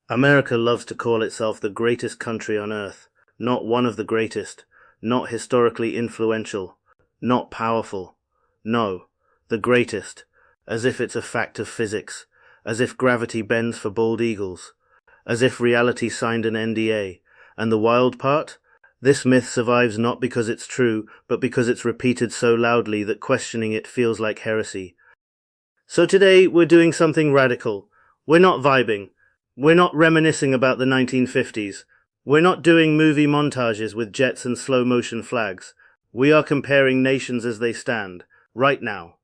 America loves to call itself the greatest country on earth, not one of the greatest, not historically influential, not powerful. No, the greatest, as if it's a fact of physics, as if gravity bends for bald eagles, as if reality signed an NDA. And the wild part? This myth survives not because it's true, but because it's repeated so loudly that questioning it feels like heresy. So today we're doing something radical. We're not vibing. We're not reminiscing about the 1950s. We're not doing movie montages with jets and slow-motion flags. We are comparing nations as they stand, right now.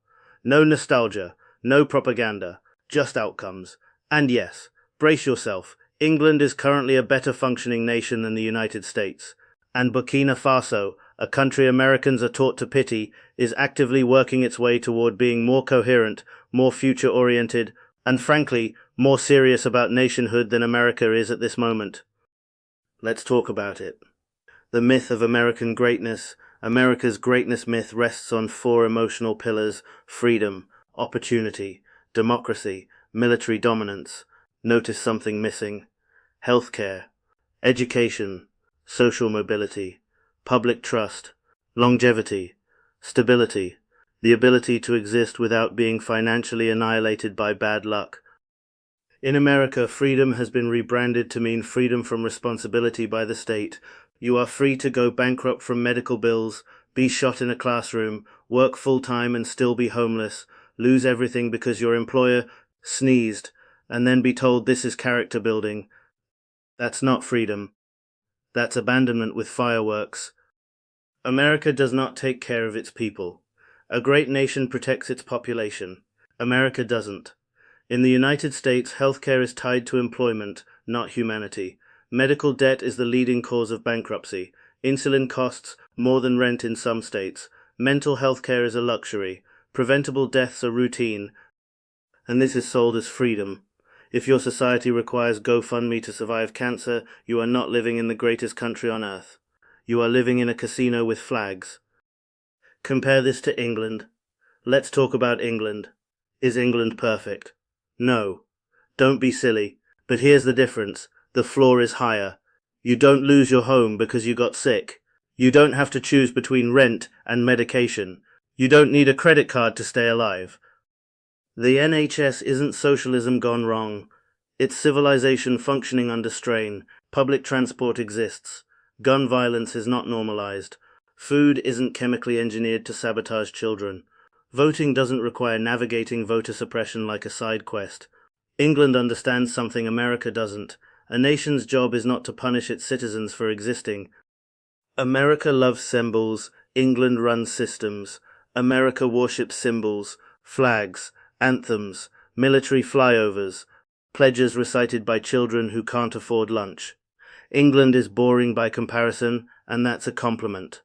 No nostalgia, no propaganda, just outcomes. And yes, brace yourself. England is currently a better functioning nation than the United States. And Burkina Faso, a country Americans are taught to pity, is actively working its way toward being more coherent, more future-oriented, and frankly, more serious about nationhood than America is at this moment. Let's talk about it. The myth of American greatness. America's greatness myth rests on four emotional pillars: freedom, opportunity, democracy, military dominance. Notice something missing: healthcare, education, social mobility, public trust, longevity, stability, the ability to exist without being financially annihilated by bad luck. In America, freedom has been rebranded to mean freedom from responsibility by the state. You are free to go bankrupt from medical bills, be shot in a classroom, work full-time and still be homeless, lose everything because your employer sneezed, and then be told this is character building. That's not freedom. That's abandonment with fireworks. America does not take care of its people. A great nation protects its population. America doesn't. In the United States, healthcare is tied to employment, not humanity. Medical debt is the leading cause of bankruptcy. Insulin costs more than rent in some states. Mental health care is a luxury. Preventable deaths are routine. And this is sold as freedom. If your society requires GoFundMe to survive cancer, you are not living in the greatest country on earth. You are living in a casino with flags. Compare this to England. Let's talk about England. Is England perfect? No. Don't be silly. But here's the difference. The floor is higher. You don't lose your home because you got sick. You don't have to choose between rent and medication. You don't need a credit card to stay alive. The NHS isn't socialism gone wrong. It's civilization functioning under strain. Public transport exists. Gun violence is not normalized. Food isn't chemically engineered to sabotage children. Voting doesn't require navigating voter suppression like a side quest. England understands something America doesn't. A nation's job is not to punish its citizens for existing. America loves symbols. England runs systems. America worships symbols, flags, anthems, military flyovers, pledges recited by children who can't afford lunch. England is boring by comparison, and that's a compliment.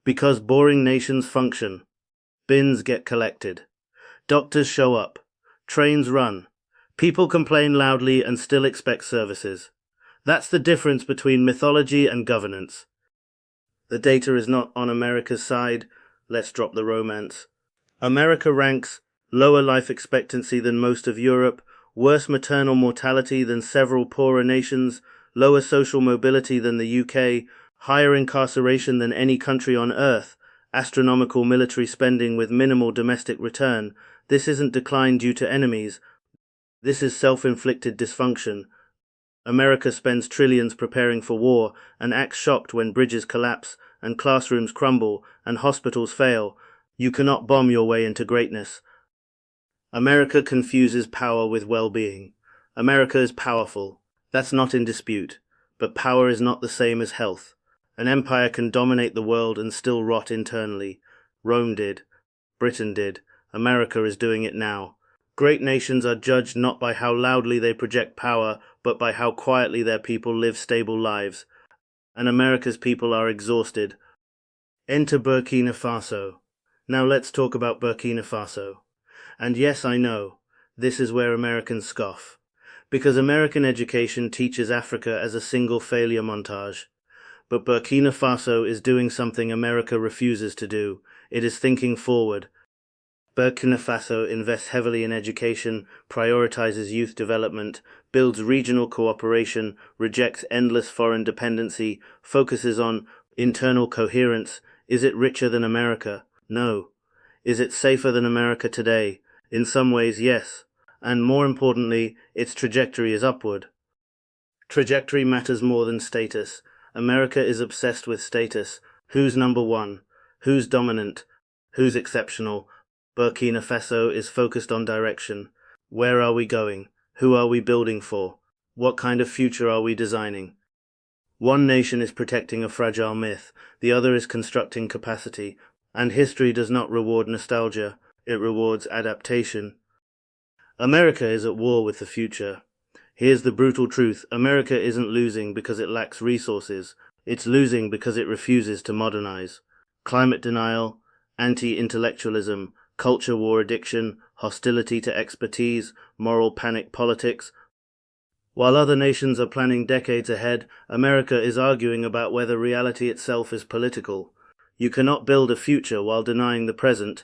Because boring nations function. Bins get collected. Doctors show up. Trains run. People complain loudly and still expect services. That's the difference between mythology and governance. The data is not on America's side. Let's drop the romance. America ranks lower life expectancy than most of Europe, worse maternal mortality than several poorer nations, lower social mobility than the UK, higher incarceration than any country on earth, astronomical military spending with minimal domestic return. This isn't decline due to enemies. This is self-inflicted dysfunction. America spends trillions preparing for war and acts shocked when bridges collapse and classrooms crumble and hospitals fail. You cannot bomb your way into greatness. America confuses power with well-being. America is powerful. That's not in dispute. But power is not the same as health. An empire can dominate the world and still rot internally. Rome did. Britain did. America is doing it now. Great nations are judged not by how loudly they project power, but by how quietly their people live stable lives. And America's people are exhausted. Enter Burkina Faso. Now let's talk about Burkina Faso. And yes, I know, this is where Americans scoff. Because American education teaches Africa as a single failure montage. But Burkina Faso is doing something America refuses to do. It is thinking forward. Burkina Faso invests heavily in education, prioritizes youth development, builds regional cooperation, rejects endless foreign dependency, focuses on internal coherence. Is it richer than America? No. Is it safer than America today? In some ways, yes. And more importantly, its trajectory is upward. Trajectory matters more than status. America is obsessed with status. Who's number one? Who's dominant? Who's exceptional? Burkina Faso is focused on direction. Where are we going? Who are we building for? What kind of future are we designing? One nation is protecting a fragile myth, the other is constructing capacity, and history does not reward nostalgia, it rewards adaptation. America is at war with the future. Here's the brutal truth: America isn't losing because it lacks resources, it's losing because it refuses to modernize. Climate denial, anti-intellectualism, culture war addiction, hostility to expertise, moral panic politics. While other nations are planning decades ahead, America is arguing about whether reality itself is political. You cannot build a future while denying the present.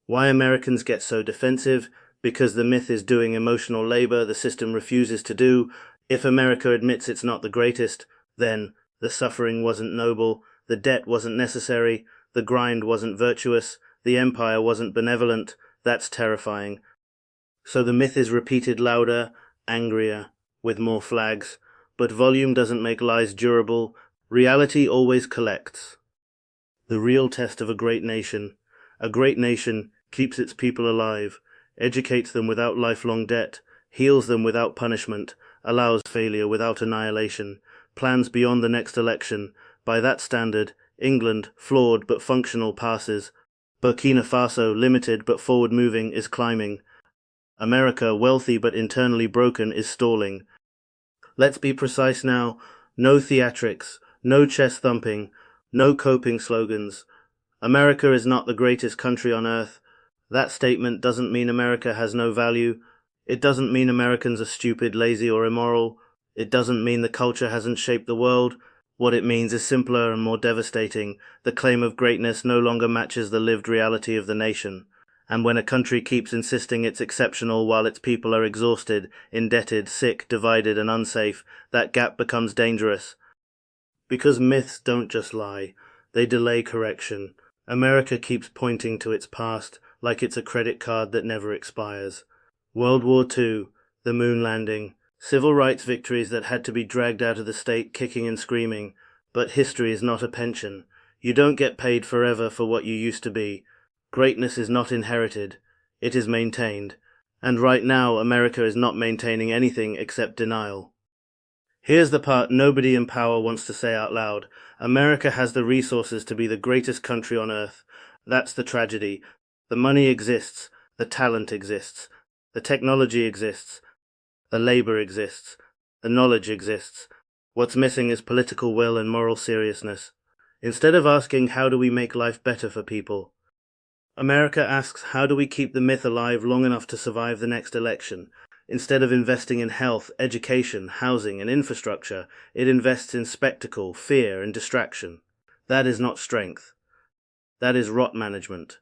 Why Americans get so defensive? Because the myth is doing emotional labor the system refuses to do. If America admits it's not the greatest, then the suffering wasn't noble, the debt wasn't necessary, the grind wasn't virtuous, the empire wasn't benevolent. That's terrifying. So the myth is repeated louder, angrier, with more flags. But volume doesn't make lies durable. Reality always collects. The real test of a great nation keeps its people alive, educates them without lifelong debt, heals them without punishment, allows failure without annihilation, plans beyond the next election. By that standard, England, flawed but functional, passes. Burkina Faso, limited but forward-moving, is climbing. America, wealthy but internally broken, is stalling. Let's be precise now. No theatrics, no chest thumping, no coping slogans. America is not the greatest country on earth. That statement doesn't mean America has no value. It doesn't mean Americans are stupid, lazy, or immoral. It doesn't mean the culture hasn't shaped the world. What it means is simpler and more devastating. The claim of greatness no longer matches the lived reality of the nation. And when a country keeps insisting it's exceptional while its people are exhausted, indebted, sick, divided, and unsafe, that gap becomes dangerous. Because myths don't just lie, they delay correction. America keeps pointing to its past like it's a credit card that never expires. World War II, the moon landing, civil rights victories that had to be dragged out of the state kicking and screaming. But history is not a pension. You don't get paid forever for what you used to be. Greatness is not inherited, it is maintained. And right now, America is not maintaining anything except denial. Here's the part nobody in power wants to say out loud. America has the resources to be the greatest country on earth. That's the tragedy. The money exists, the talent exists, the technology exists, the labor exists, the knowledge exists. What's missing is political will and moral seriousness. Instead of asking how do we make life better for people, America asks how do we keep the myth alive long enough to survive the next election. Instead of investing in health, education, housing, and infrastructure, it invests in spectacle, fear, and distraction. That is not strength. That is rot management.